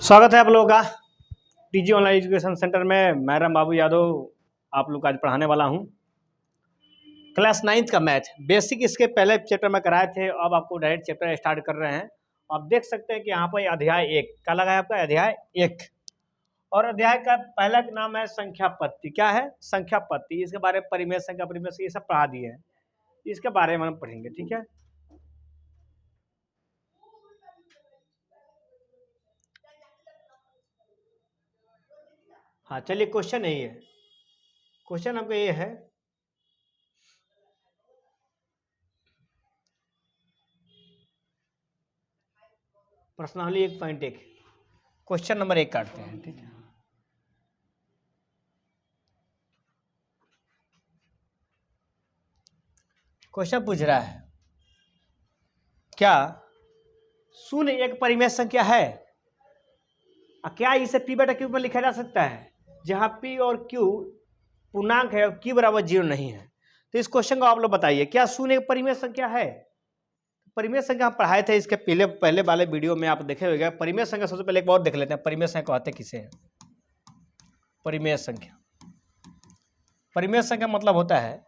स्वागत है आप लोगों का टीजी ऑनलाइन एजुकेशन सेंटर में। मैं राम बाबू यादव आप लोग का आज पढ़ाने वाला हूं। क्लास 9th का मैथ बेसिक इसके पहले चैप्टर में कराए थे, अब आपको डायरेक्ट चैप्टर स्टार्ट कर रहे हैं। आप देख सकते हैं कि यहाँ पर अध्याय 1 क्या लगा है आपका, अध्याय 1। और अध्याय का पहला नाम है संख्या पत्ति। क्या है? संख्या पत्ति। इसके बारे में परिमेय संख्या, परिमेय संख्या ये सब पढ़ा दिए हैं, इसके बारे में हम पढ़ेंगे। ठीक है, हाँ चलिए क्वेश्चन यही है। क्वेश्चन आपका ये है, प्रश्नावली 1.1 क्वेश्चन नंबर 1 काटते हैं। ठीक है, क्वेश्चन पूछ रहा है क्या शून्य एक परिमेय संख्या है? क्या इसे p बटा क्यू में लिखा जा सकता है जहां p और q पूर्णांक है और q बराबर 0 नहीं है? तो इस क्वेश्चन को आप लोग बताइए, क्या शून्य एक परिमेय संख्या है? परिमेय संख्या हम पढ़ाए थे इसके पहले वाले वीडियो में, आप देखे होंगे। परिमेय संख्या सबसे पहले एक बार देख लेते हैं, परिमेय संख्या कहते किसे हैं। परिमेय संख्या, परिमेय संख्या मतलब होता है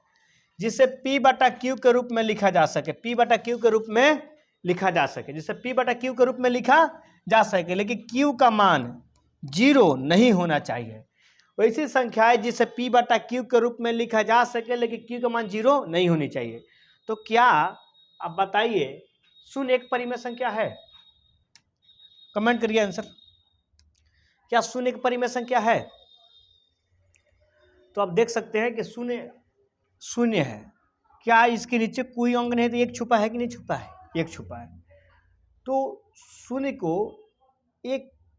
जिसे p बटा क्यू के रूप में लिखा जा सके, p बटा क्यू के रूप में लिखा जा सके, जिसे p बटा क्यू के रूप में लिखा जा सके, लेकिन q का मान 0 नहीं होना चाहिए। वैसी संख्या है जिसे p बटा क्यू के रूप में लिखा जा सके, लेकिन q का मान 0 नहीं होनी चाहिए। तो क्या आप बताइए शून्य एक परिमेय संख्या है? कमेंट करिए आंसर। क्या शून्य एक परिमेय संख्या है? तो आप देख सकते हैं कि शून्य शून्य है। क्या इसके नीचे कोई अंक नहीं? तो एक छुपा है कि नहीं छुपा है? एक छुपा है। तो शून्य को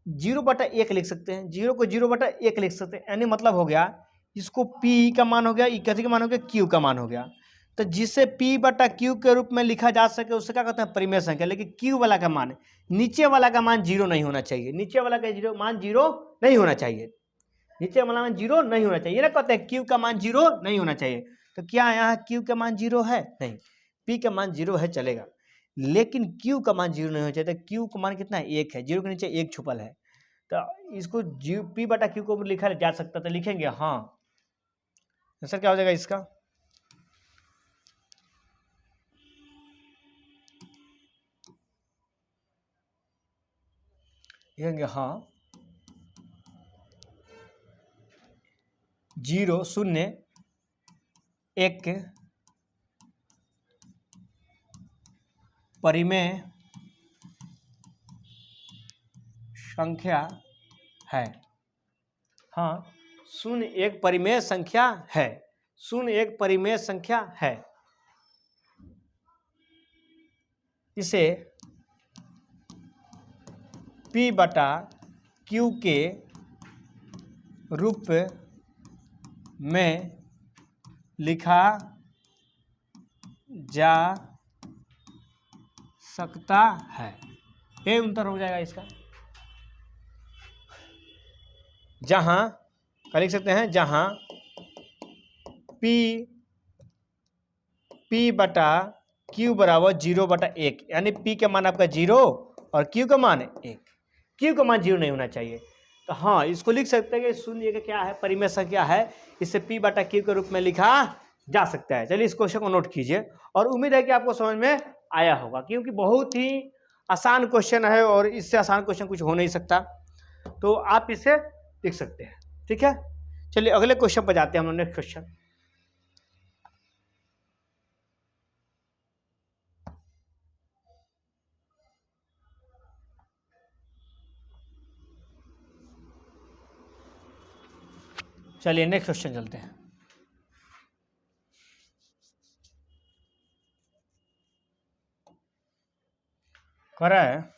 0 बटा 1 लिख सकते हैं, 0 को 0 बटा 1 लिख सकते हैं। यानी मतलब हो गया इसको p का मान हो गया, इक्यासी का मान हो गया, q का मान हो गया। तो जिसे p बटा q के रूप में लिखा जा सके उसे क्या कहते हैं? परिमेय संख्या। लेकिन q वाला का मान, नीचे वाला का मान 0 नहीं होना चाहिए, नीचे वाला का मान 0 नहीं होना चाहिए, नीचे वाला मान 0 नहीं होना चाहिए। ना कहते हैं q का मान 0 नहीं होना चाहिए। तो क्या यहाँ q का मान 0 है? नहीं, p का मान 0 है चलेगा, लेकिन q का मान 0 नहीं होना चाहिए। तो q का मान कितना है? 1 है, 0 के नीचे 1 छुपल है। तो इसको p बटा q को लिखा जा सकता, तो लिखेंगे हाँ। आंसर क्या हो जाएगा इसका? लिखेंगे हाँ 0 0 एक परिमेय संख्या है। हाँ, 0 एक परिमेय संख्या है, 0 एक परिमेय संख्या है। इसे p बटा q के रूप में लिखा जा सकता है। ये उत्तर हो जाएगा इसका। जहां क्या लिख सकते हैं? जहां p बटा q बराबर 0 बटा 1, यानी p का मान आपका 0 और q का मान 1, q का मान 0 नहीं होना चाहिए। तो हाँ, इसको लिख सकते हैं कि शून्य का क्या है? परिमेय संख्या है, इसे p बटा q के रूप में लिखा जा सकता है। चलिए इस क्वेश्चन को नोट कीजिए, और उम्मीद है कि आपको समझ में आया होगा, क्योंकि बहुत ही आसान क्वेश्चन है और इससे आसान क्वेश्चन कुछ हो नहीं सकता। तो आप इसे लिख सकते हैं। ठीक है, चलिए अगले क्वेश्चन पर जाते हैं हम लोग। नेक्स्ट क्वेश्चन, चलिए नेक्स्ट क्वेश्चन चलते हैं। कह रहा है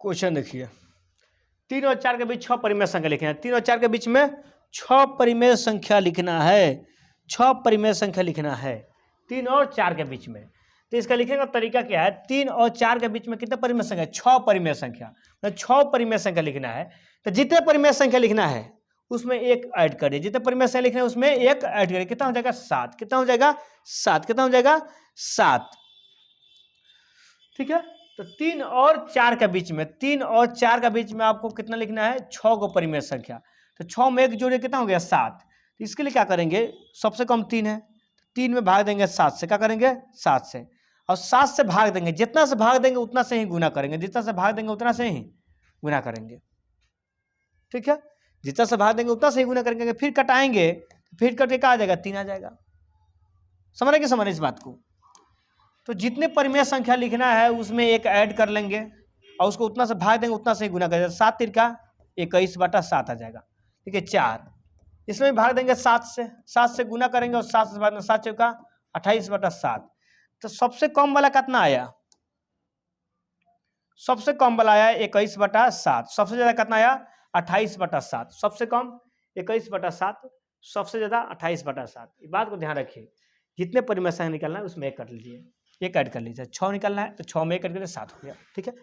क्वेश्चन देखिए, 3 और 4 के बीच 6 परिमेय संख्या लिखना है। 3 और 4 के बीच में 6 परिमेय संख्या लिखना है, 6 परिमेय संख्या लिखना है 3 और 4 के बीच में। तो इसका लिखने का तरीका क्या है, 3 और 4 के बीच में कितने परिमेय संख्या, 6 परिमेय संख्या, मतलब 6 परिमेय संख्या लिखना है। तो जितने परिमेय संख्या लिखना है उसमें एक ऐड करिए, जितने परिमेय संख्या लिखना है उसमें एक ऐड करिए, कितना हो जाएगा 7, कितना हो जाएगा 7, कितना हो जाएगा 7। ठीक है, तो 3 और 4 के बीच में, 3 और 4 के बीच में आपको कितना लिखना है, 6 को परिमेय संख्या। तो 6 में एक जोड़े कितना हो गया 7। तो इसके लिए क्या करेंगे, सबसे कम 3 है, 3 में भाग देंगे 7 से, क्या करेंगे 7 से, और 7 से भाग देंगे, जितना से भाग देंगे उतना से ही गुना करेंगे, जितना से भाग देंगे उतना से ही गुना करेंगे। ठीक है, जितना से भाग देंगे उतना से ही गुना करेंगे, फिर कटाएंगे, फिर कट के क्या आ जाएगा 3 आ जाएगा। समझ रहे कि समझ इस बात को। तो जितने परिमेय संख्या लिखना है उसमें एक ऐड कर लेंगे और उसको उतना से भाग देंगे उतना से ही गुना करेंगे। 7 तिरका 21/7 आ जाएगा। ठीक है, 4 इसमें भी भाग देंगे 7 से गुना करेंगे और 7 से भाग देंगे, 7 चौका 28/7। तो सबसे कम वाला कितना आया, सबसे कम वाला आया 21/7, सबसे ज्यादा कितना आया 28/7, सबसे कम 21/7, सबसे ज्यादा 28/7। इस बात को ध्यान रखिए, जितने परिमेय संख्या निकालना है उसमें एक कर लीजिए, एक ऐड कर लीजिए। 6 निकालना है तो 6 में एक ऐड करिए 7 हो गया। ठीक है,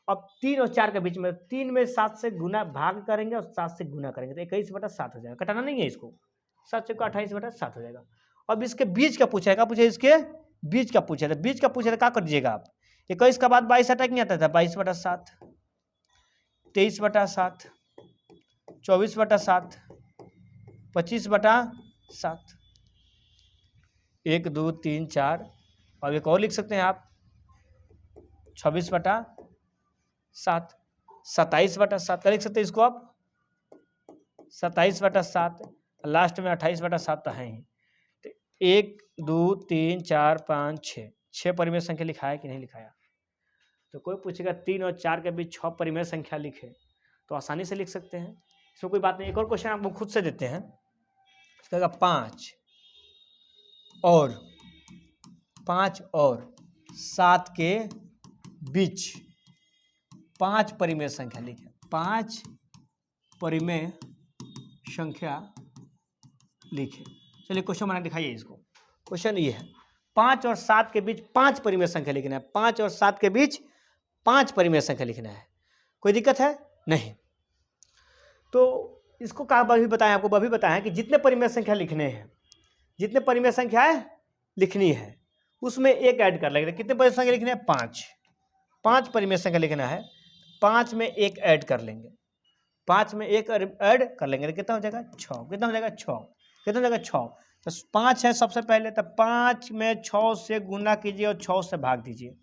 अब 3 और 4 के बीच में, 3 में 7 से गुना भाग करेंगे और 7 से गुना करेंगे तो 21/7 हो जाएगा, कटाना नहीं है इसको, 7 चौका 28/7 हो जाएगा। अब इसके बीच का पूछा है, क्या पूछा है, इसके बीच का पूछा है, बीच का पूछा है क्या कर दीजिएगा आप, 21 का बाद 22 अटैक नहीं आता था, 22/7, 23/7, 24/7, 25/7, 1 2 3 4, और एक और लिख सकते हैं आप 26/7, 27/7 का लिख सकते हैं इसको आप 27/7, लास्ट में 28/7 तो है ही। तो 1 2 3 4 5 6 परिमेय संख्या लिखा है कि नहीं लिखाया। तो कोई पूछेगा 3 और 4 के बीच 6 परिमेय संख्या लिखे तो आसानी से लिख सकते हैं, इसमें कोई बात नहीं। एक और क्वेश्चन आपको खुद से देते हैं, इसका 5 और 7 के बीच 5 परिमेय संख्या लिखे, 5 परिमेय संख्या लिखे। चलिए क्वेश्चन बना दिखाइए इसको। क्वेश्चन ये है, 5 और 7 के बीच 5 परिमेय संख्या लिखना है, 5 और 7 के बीच 5 परिमेय संख्या लिखना है। कोई दिक्कत है नहीं। तो इसको कहा अभी बताएं, आपको अभी बताएं कि जितने परिमेय संख्या लिखने हैं, जितने परिमेय संख्या लिखनी है उसमें एक ऐड कर लेंगे। कितने परिमेय संख्या लिखने हैं, 5 परिमेय संख्या लिखना है, 5 में एक ऐड कर लेंगे, 5 में एक ऐड कर लेंगे तो कितना हो जाएगा 6, कितना हो जाएगा 6, कितना हो जाएगा 6। तो 5 है सबसे पहले, तो 5 में 6 से गुना कीजिए और 6 से भाग दीजिए,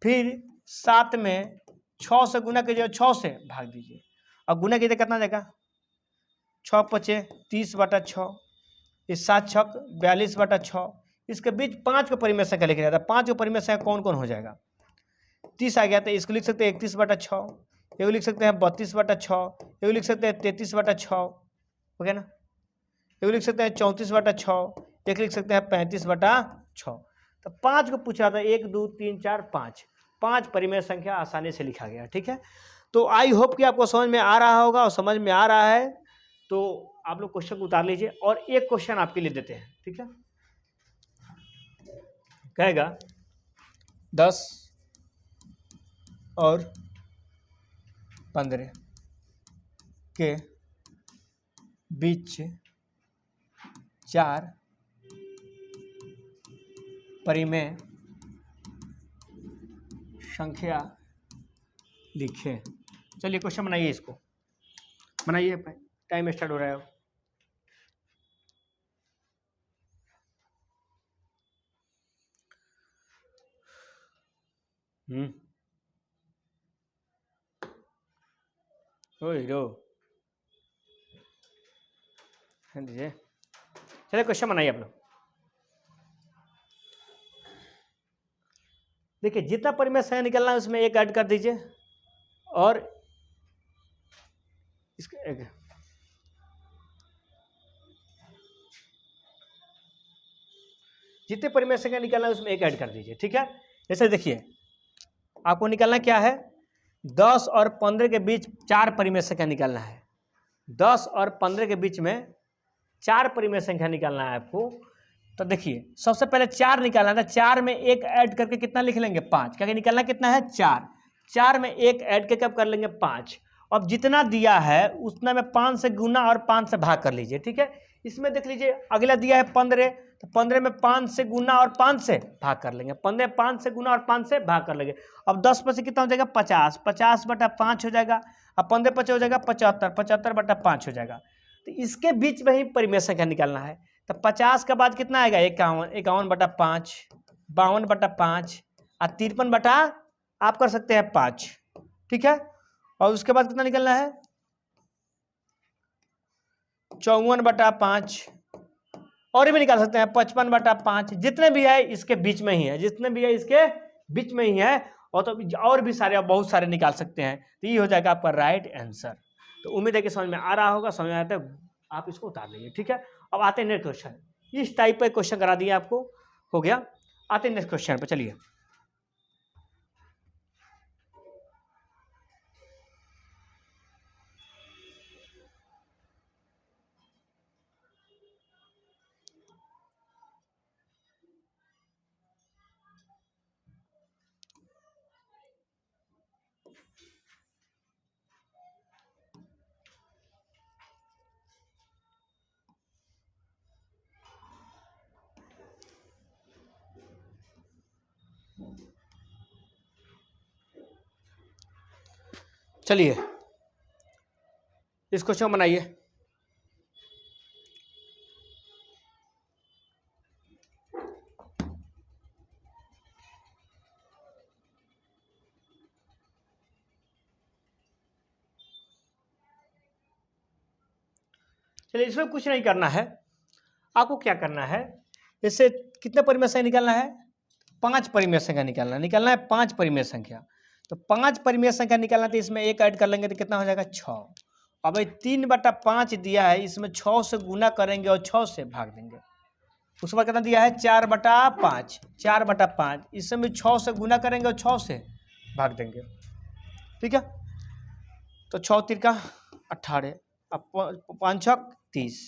फिर 7 में 6 से गुना कीजिए और 6 से भाग दीजिए, और गुना कीजिए कितना जाएगा 6 5 30/6, इस 7 6 42/6। इसके बीच 5 का परिमेय संख्या लिख रहा था, 5 का परिमेय संख्या कौन कौन हो जाएगा, 30 आ गया तो इसको लिख सकते हैं 31/6, ये लिख सकते हैं 32/6, ये लिख सकते हैं 33/6, हो गया ना, ये लिख सकते हैं 34/6, एक लिख सकते हैं 35/6। तो 5 को पूछा था, 1 2 3 4 5 परिमेय संख्या आसानी से लिखा गया। ठीक है, तो आई होप कि आपको समझ में आ रहा होगा, और समझ में आ रहा है तो आप लोग क्वेश्चन को उतार लीजिए और एक क्वेश्चन आपके लिए देते हैं। ठीक है, कहेगा 10 और 15 के बीच 4 परिमेय संख्या लिखें। चलिए क्वेश्चन बनाइए, इसको बनाइए, टाइम स्टार्ट हो रहा है। ओ हीरो दीजिए। चलिए क्वेश्चन बनाइए आप लोग। देखिए जितना परिमेय संख्या निकलना है उसमें एक ऐड कर दीजिए, और इसका एक जितने परिमेय संख्या निकलना है उसमें एक ऐड कर दीजिए। ठीक है, जैसे देखिए आपको निकालना क्या है, 10 और 15 के बीच 4 परिमेय संख्या निकालना है, 10 और 15 के बीच में 4 परिमेय संख्या निकालना है आपको। तो देखिए सबसे पहले 4 निकालना था, 4 में 1 ऐड करके कितना लिख लेंगे 5, क्या निकालना कितना है 4, 4 में 1 ऐड करके अब कर लेंगे 5। अब जितना दिया है उतना में 5 से गुना और 5 से भाग कर लीजिए, ठीक है। इसमें देख लीजिए अगला दिया है 15, तो 15 में 5 से गुना और 5 से भाग कर लेंगे, 15 5 से गुना और 5 से भाग कर लेंगे। अब 10 में से कितना हो जाएगा 50, 50 बटा 5 हो जाएगा। अब 15 5 हो जाएगा 75, 75 बटा 5 हो जाएगा। तो इसके बीच में ही परिमेय संख्या निकालना है। तो 50 के बाद कितना आएगा 51, 51 बटा 5, 52 बटा 5 और 53 बटा आप कर सकते हैं 5, ठीक है। और उसके बाद कितना निकलना है 54 बटा 5, और भी निकाल सकते हैं 55 बटा 5, जितने भी है इसके बीच में ही है, जितने भी है इसके बीच में ही है। और तो और भी सारे बहुत सारे निकाल सकते हैं। तो ये हो जाएगा आपका राइट आंसर। तो उम्मीद है कि समझ में आ रहा होगा, समझ में आता है आप इसको उतार लीजिए, ठीक है। अब आते हैं नेक्स्ट क्वेश्चन, इस टाइप का क्वेश्चन करा दिया आपको, हो गया। आते हैं नेक्स्ट क्वेश्चन पे, चलिए। चलिए इस क्वेश्चन को बनाइए। चलिए इसमें कुछ नहीं करना है, आपको क्या करना है, इससे कितने परिमेय संख्या निकालना है 5 परिमेय संख्या निकालना है 5 परिमेय संख्या। तो 5 परिमेय संख्या निकालना, तो इसमें 1 ऐड कर लेंगे तो कितना हो जाएगा 6। अब 3 बटा 5 दिया है, इसमें 6 से गुना करेंगे और 6 से भाग देंगे। उसके बाद कितना दिया है 4 बटा 5, 4 बटा 5, इसमें 6 से गुना करेंगे और 6 से भाग देंगे, ठीक है। तो 6 तिरका 18, अब 5 छक 30,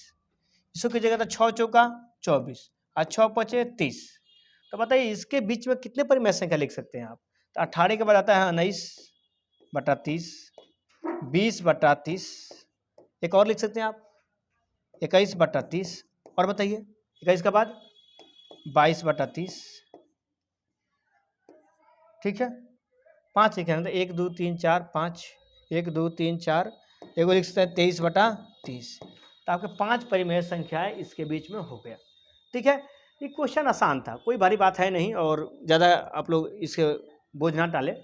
इसको कीजिएगा तो 6 चौका 24 और 6 पचे 30। तो बताइए इसके बीच में कितने परिमेय संख्या लिख सकते हैं आप। तो 18 के बाद आता है 19 बटा 30, 20 बटा 30, एक और लिख सकते हैं आप 21 बटा 30, और बताइए 21 के बाद 22 बटा 30, ठीक है। 5 लिखे हैं तो 1 2 3 4 5, 1 2 3 4, एक लिख सकते हैं 23 बटा 30। तो आपके 5 परिमेय संख्याएं इसके बीच में हो गया, ठीक है। ये क्वेश्चन आसान था, कोई भारी बात है नहीं, और ज़्यादा आप लोग इसके बोझ ना डालें,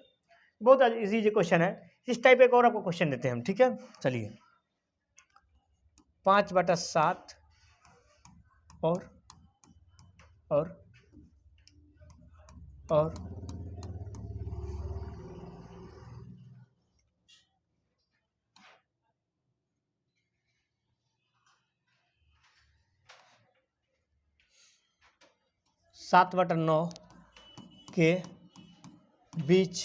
बहुत इजी क्वेश्चन है। इस टाइप एक और आपको क्वेश्चन देते हैं हम, ठीक है। चलिए 5 बटा 7 और 7 बटा 9 के बीच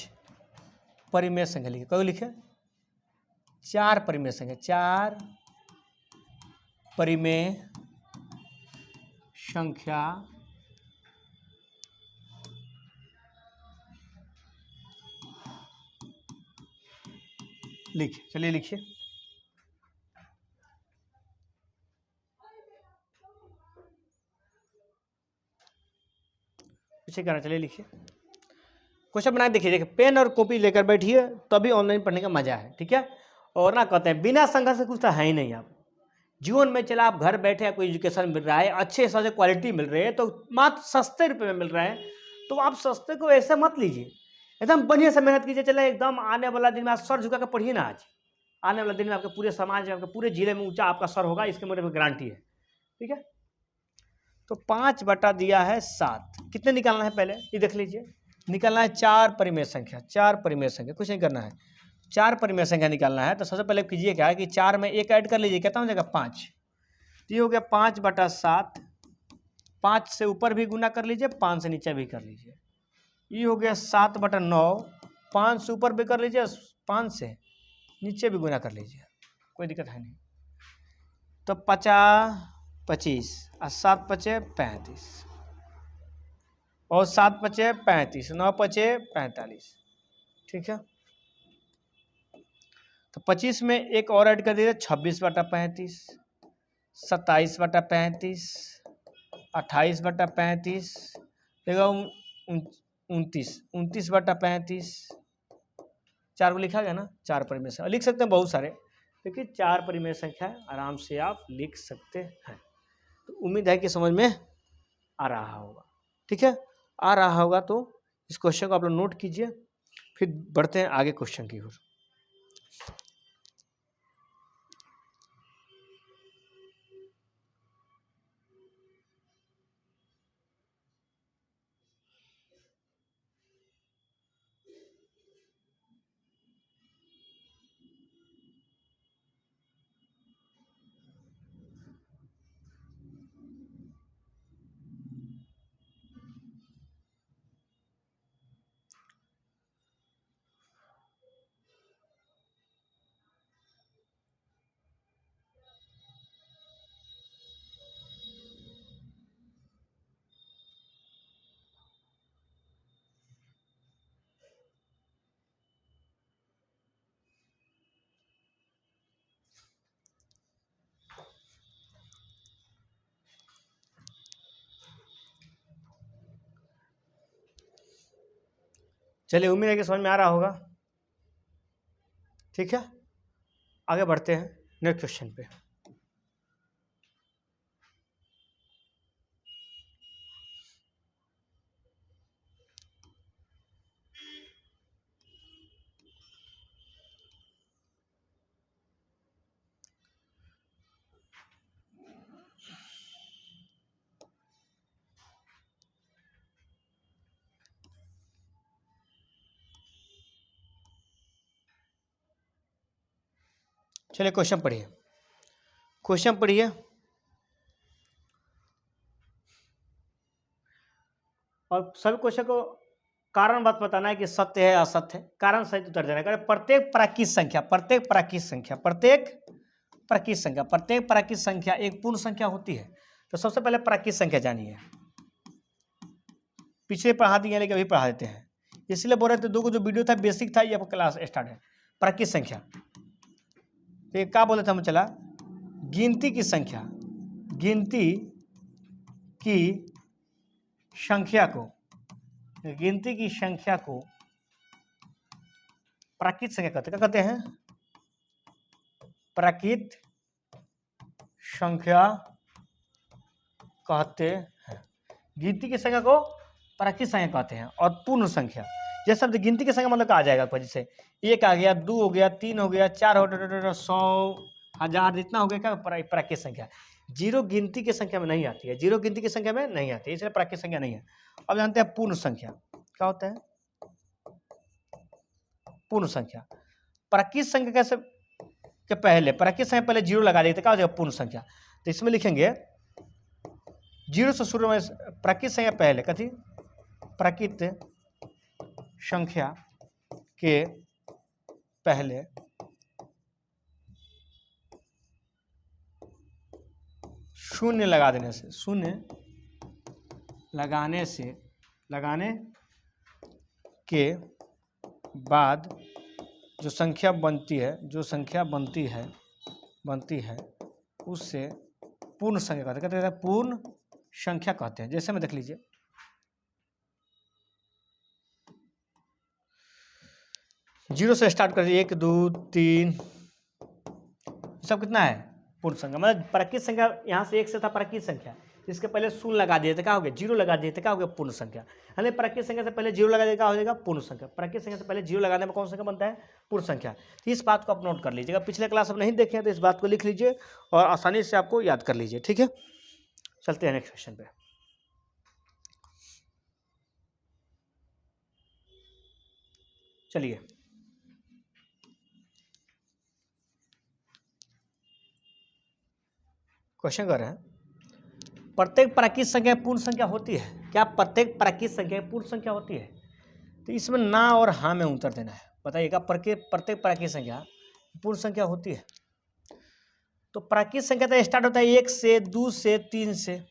परिमेय संख्या लिखे, कभी लिखे 4 परिमेय संख्या, 4 परिमेय संख्या लिखिए। चलिए लिखिए, कुछ करना, चलिए लिखिए क्वेश्चन बनाए। देखिए पेन और कॉपी लेकर बैठिए, तभी ऑनलाइन पढ़ने का मजा है, ठीक है। और ना कहते हैं बिना संघर्ष से कुछ तो है ही नहीं। आप जीवन में चला, आप घर बैठे कोई एजुकेशन मिल रहा है, अच्छे से क्वालिटी मिल रही है, तो मात्र सस्ते रुपए में मिल रहा है, तो आप सस्ते को ऐसे मत लीजिए, एकदम बढ़िया से मेहनत कीजिए। चले एकदम आने वाला दिन में आप सर झुका कर पढ़िए ना। आज आने वाला दिन में आपके पूरे समाज में, आपके पूरे जिले में ऊंचा आपका सर होगा, इसके मेरे में गारंटी है, ठीक है। तो 5 बटा दिया है 7, कितने निकालना है पहले ये देख लीजिए। निकालना है 4 परिमेय संख्या, 4 परिमेय संख्या, कुछ नहीं करना है, 4 परिमेय संख्या निकालना है। तो सबसे पहले कीजिए क्या है कि 4 में 1 ऐड कर लीजिए, कितना हो जाएगा 5। तो ये हो गया 5 बटा 7, 5 से ऊपर भी गुना कर लीजिए, 5 से नीचे भी कर लीजिए। ये हो गया 7 बटा 9, 5 से ऊपर भी कर लीजिए, 5 से नीचे भी गुना कर लीजिए, कोई दिक्कत है नहीं। तो 50 25 और 7 पचे 35 और 7 पचे 35, 9 पचे 45। ठीक है, तो 25 में एक और ऐड कर दीजिए, 26/35, 27/35, 28/35, देखो 29/35। 4 को लिखा गया ना, 4 परिमेय संख्या लिख सकते हैं, बहुत सारे, लेकिन 4 परिमेय संख्या आराम से आप लिख सकते हैं। तो उम्मीद है कि समझ में आ रहा होगा। ठीक है, आ रहा होगा तो इस क्वेश्चन को आप लोग नोट कीजिए, फिर बढ़ते हैं आगे क्वेश्चन की ओर। चलिए, उम्मीद है कि समझ में आ रहा होगा। ठीक है, आगे बढ़ते हैं नेक्स्ट क्वेश्चन पे। चलिए क्वेश्चन पढ़िए, क्वेश्चन पढ़िए। और सभी क्वेश्चन को कारण बात बताना है कि सत्य है असत्य है, कारण सहित उत्तर देना है। प्रत्येक प्राकृत संख्या, प्रत्येक प्राकृत संख्या, प्रत्येक प्राकृत संख्या, प्रत्येक प्राकृत संख्या एक पूर्ण संख्या होती है। तो सबसे पहले प्राकृत संख्या जानिए, पिछले पढ़ा दिए लेकिन अभी पढ़ा देते हैं, इसलिए बोल रहे थे। 2 को जो वीडियो था बेसिक था, ये अब क्लास स्टार्ट है। प्राकृत संख्या तो क्या बोले थे हम, चला गिनती की संख्या, गिनती की संख्या को, गिनती की संख्या को प्राकृत संख्या कहते हैं। क्या कहते हैं? प्राकृत संख्या कहते हैं। गिनती की संख्या को प्राकृत संख्या कहते हैं। और पूर्ण संख्या, ये शब्द गिनती की संख्या मतलब आ जाएगा, जैसे 1 आ गया, 2 हो गया, 3 हो गया, 4 हो गया, 100, 1000, जितना हो गया क्या प्राकृत संख्या। जीरो गिनती की संख्या में नहीं आती है, जीरो गिनती की संख्या में नहीं आती है, इसलिए प्राकृत संख्या नहीं है। अब जानते हैं पूर्ण संख्या क्या होता है। पूर्ण संख्या, प्राकृत संख्या कैसे के पहले, प्राकृत संख्या पहले 0 लगा देते, क्या हो जाएगा पूर्ण संख्या। तो इसमें लिखेंगे 0 से शुरू में प्राकृत संख्या पहले, कथी प्राकृत संख्या के पहले शून्य लगा देने से, शून्य लगाने से, लगाने के बाद जो संख्या बनती है, जो संख्या बनती है उससे पूर्ण संख्या कहते हैं, पूर्ण संख्या कहते हैं। जैसे में देख लीजिए, जीरो से स्टार्ट कर दिए, 1 2 3, सब कितना है पूर्ण संख्या। मतलब प्राकृत संख्या यहाँ से 1 से था प्राकृत संख्या, इसके पहले शून्य लगा दिए थे, क्या हो गया 0 लगा दिए थे, क्या हो गया पूर्ण संख्या। यानी प्राकृत संख्या से पहले 0 लगा दिए, क्या हो जाएगा पूर्ण संख्या। प्राकृत संख्या से पहले 0 लगाने में कौन संख्या बनता है, पूर्ण संख्या। तो इस बात को आप नोट कर लीजिएगा, पिछले क्लास आप नहीं देखे तो इस बात को लिख लीजिए और आसानी से आपको याद कर लीजिए। ठीक है, चलते हैं नेक्स्ट क्वेश्चन पे। चलिए, क्वेश्चन कर रहे हैं, प्रत्येक प्राकृत संख्या पूर्ण संख्या होती है क्या। प्रत्येक प्राकृत संख्या पूर्ण संख्या होती है। तो इसमें ना और हाँ में उत्तर देना है। बताइएगा, प्रत्येक प्राकृत संख्या पूर्ण संख्या होती है। तो प्राकृत संख्या तो स्टार्ट होता है 1 से, 2 से, 3 से।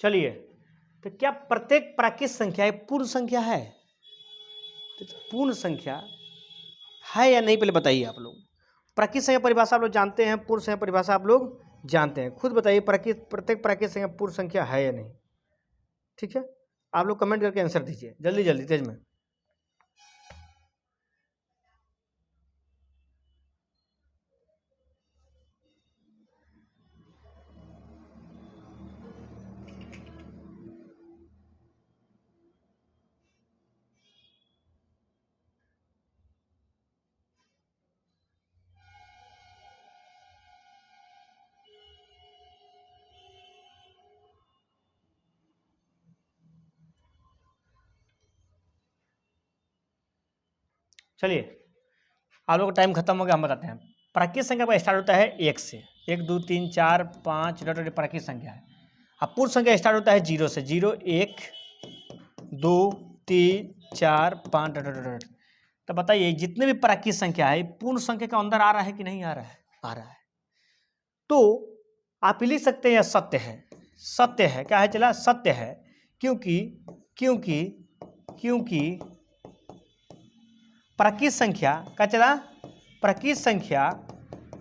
चलिए, तो क्या प्रत्येक प्राकृत संख्या एक पूर्ण संख्या है? तो पूर्ण संख्या है या नहीं, पहले बताइए आप लोग। प्राकृत संख्या परिभाषा आप लोग जानते हैं, पूर्ण संख्या परिभाषा आप लोग जानते हैं, खुद बताइए प्रत्येक प्राकृत संख्या पूर्ण संख्या है या नहीं। ठीक है, आप लोग कमेंट करके आंसर दीजिए, जल्दी जल्दी तेज में। चलिए, आप लोग का टाइम खत्म हो गया, हम बताते हैं। प्राकृत संख्या का स्टार्ट होता है 1 से, 1 2 3 4 5 डॉट प्राकृत संख्या है। अब पूर्ण संख्या स्टार्ट होता है 0 से, 0 1 2 3 4 5 डॉट डॉट डॉट। तो बताइए जितने भी प्राकृत संख्या है पूर्ण संख्या का अंदर आ रहा है कि नहीं आ रहा है? आ रहा है। तो आप लिख सकते हैं यह सत्य है, सत्य है। क्या है चला? सत्य है, क्योंकि क्योंकि क्योंकि प्राकृत संख्या का चला, प्राकृत संख्या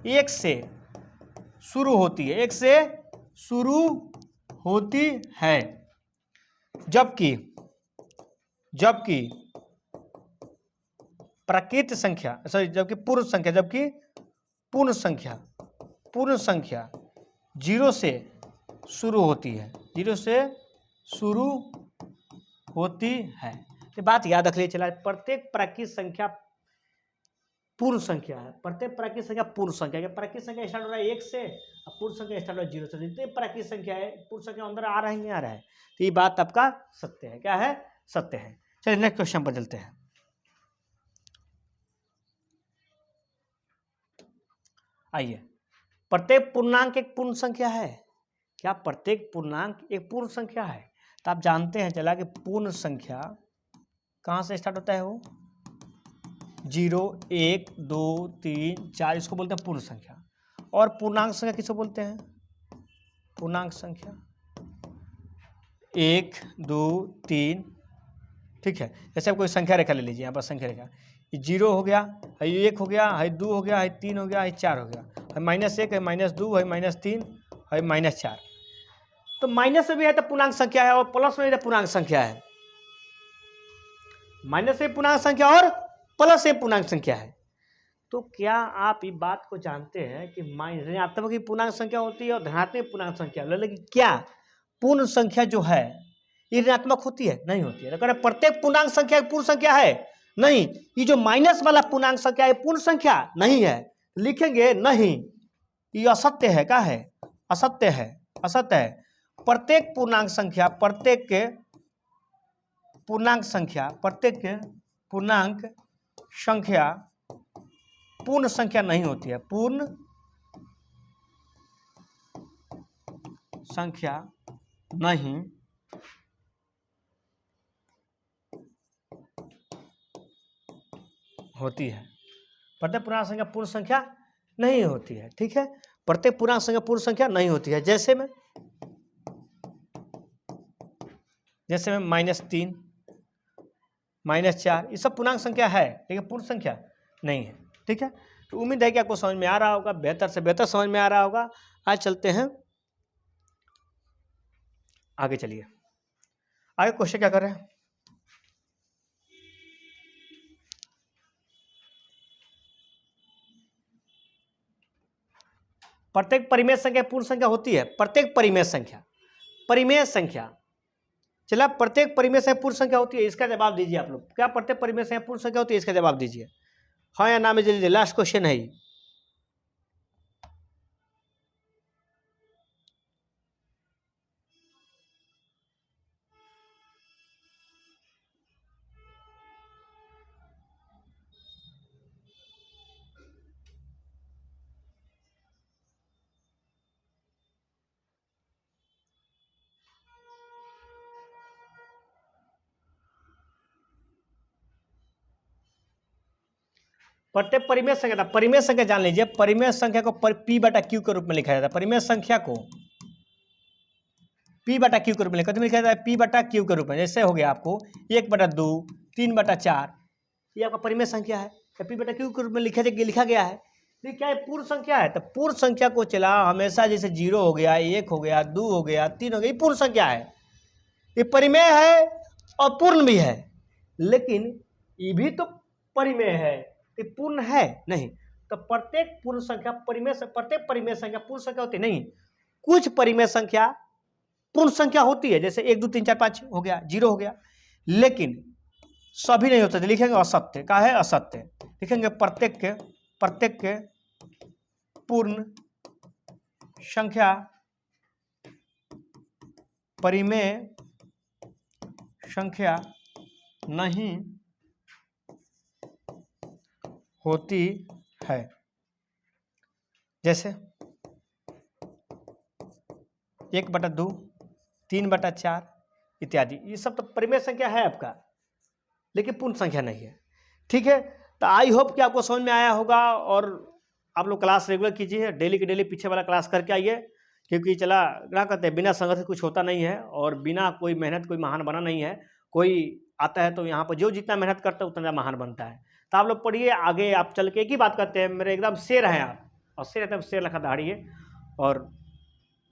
1 से शुरू होती है, 1 से शुरू होती है, जबकि प्राकृत संख्या जबकि पूर्ण संख्या 0 से शुरू होती है, 0 से शुरू होती है। ये बात याद रख लीजिए चला, प्रत्येक प्राकृत संख्या पूर्ण संख्या है, प्रत्येक प्राकृत संख्या पूर्ण संख्या है। प्राकृत संख्या स्टार्ट हो रहा है 1 से और पूर्ण संख्या स्टार्ट हो रहा है 0 से। जितने प्राकृत संख्या है पूर्ण संख्या अंदर आ रहा है नहीं आ रहा है, तो ये बात आपका सत्य है। क्या है? सत्य है। चलिए नेक्स्ट क्वेश्चन पर चलते हैं। आइए, प्रत्येक पूर्णांक एक पूर्ण संख्या है। क्या प्रत्येक पूर्णांक एक पूर्ण संख्या है? तो आप जानते हैं चला कि पूर्ण संख्या कहाँ से स्टार्ट होता है? वो 0 1 2 3 4, इसको बोलते हैं पूर्ण संख्या। और पूर्णांक संख्या किसको बोलते हैं? पूर्णांक संख्या 1 2 3। ठीक है, जैसे आप कोई संख्या रेखा ले लीजिए, यहाँ पर संख्या रेखा 0 हो गया, है 1 हो गया, है 2 हो गया, है 3 हो गया, है 4 हो गया, है -1 है, -2 है, -3 है, -4। तो माइनस में भी है तो पूर्णांक संख्या है, और प्लस में भी पूर्णांक संख्या है। माइनस में पूर्णांक संख्या और प्लस में पूर्णांक संख्या है। तो क्या आप ये बात को जानते हैं कि ऋणात्मक की पूर्णांक संख्या होती है और धनात्मक पूर्णांक संख्या, लेकिन क्या पूर्ण संख्या जो है ये ऋणात्मक होती है? नहीं होती है। तो प्रत्येक पूर्णांक संख्या पूर्ण संख्या है? नहीं। ये जो माइनस वाला पूर्णांक संख्या है पूर्ण संख्या नहीं है, लिखेंगे नहीं, ये असत्य है। क्या है? असत्य है, असत्य है। प्रत्येक पूर्णांक संख्या पूर्ण संख्या नहीं होती है, पूर्ण संख्या नहीं होती है। प्रत्येक पूर्णांक संख्या पूर्ण संख्या नहीं होती है। ठीक है, प्रत्येक पूर्णांक संख्या पूर्ण संख्या नहीं होती है। जैसे में -3 -4, ये सब पूर्णांक संख्या है लेकिन पूर्ण संख्या नहीं है। ठीक है, तो उम्मीद है कि आपको समझ में आ रहा होगा, बेहतर से बेहतर समझ में आ रहा होगा। आज चलते हैं आगे। चलिए आगे क्वेश्चन क्या कर रहे हैं? प्रत्येक परिमेय संख्या पूर्ण संख्या होती है। प्रत्येक परिमेय संख्या चला प्रत्येक परिमेय संख्या पूर्ण संख्या होती है, इसका जवाब दीजिए आप लोग। क्या प्रत्येक परिमेय संख्या पूर्ण संख्या होती है, इसका जवाब दीजिए, हाँ या ना में जल्दी, लास्ट क्वेश्चन है ये। प्रत्येक परिमेय संख्या था, परिमेय संख्या जान लीजिए, परिमेय संख्या को पी बटा क्यू के रूप में लिखा जाता है। परिमेय संख्या को पी बटा क्यू के रूप में लिखा जाता है, पी बटा क्यू के रूप में। जैसे हो गया आपको 1/2, 3/4, ये आपका परिमेय संख्या है, पी बटा क्यू के रूप में लिखा गया है। ये क्या है, पूर्ण संख्या है। तो पूर्ण संख्या को चला हमेशा जैसे 0 हो गया, 1 हो गया, 2 हो गया, 3 हो गया, ये पूर्ण संख्या है। ये परिमेय है और पूर्ण भी है, लेकिन ये भी तो परिमेय है, ये पूर्ण है नहीं। तो प्रत्येक पूर्ण संख्या प्रत्येक परिमेय संख्या पूर्ण संख्या होती नहीं। कुछ परिमेय संख्या पूर्ण संख्या होती है, जैसे 1 2 3 4 5 हो गया, 0 हो गया, लेकिन सभी नहीं होते। लिखेंगे असत्य का है, असत्य लिखेंगे। प्रत्येक के पूर्ण संख्या परिमेय संख्या नहीं होती है। जैसे 1/2, 3/4 इत्यादि, ये सब तो परिमेय संख्या है आपका, लेकिन पूर्ण संख्या नहीं है। ठीक है, तो आई होप कि आपको समझ में आया होगा, और आप लोग क्लास रेगुलर कीजिए, डेली के डेली पीछे वाला क्लास करके आइए, क्योंकि चला क्या कहते हैं, बिना संघर्ष कुछ होता नहीं है, और बिना कोई मेहनत कोई महान बना नहीं है। कोई आता है तो यहाँ पर जो जितना मेहनत करता है उतना महान बनता है। तो आप लोग पढ़िए आगे, आप चल के एक ही बात करते हैं, मेरे एकदम शेर हैं आप, और शेर एकदम शेर लखा दहाड़िए, और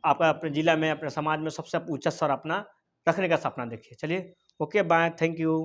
आपका अपने जिला में अपने समाज में सबसे ऊंचा स्तर अपना रखने का सपना देखिए। चलिए, ओके, बाय, थैंक यू।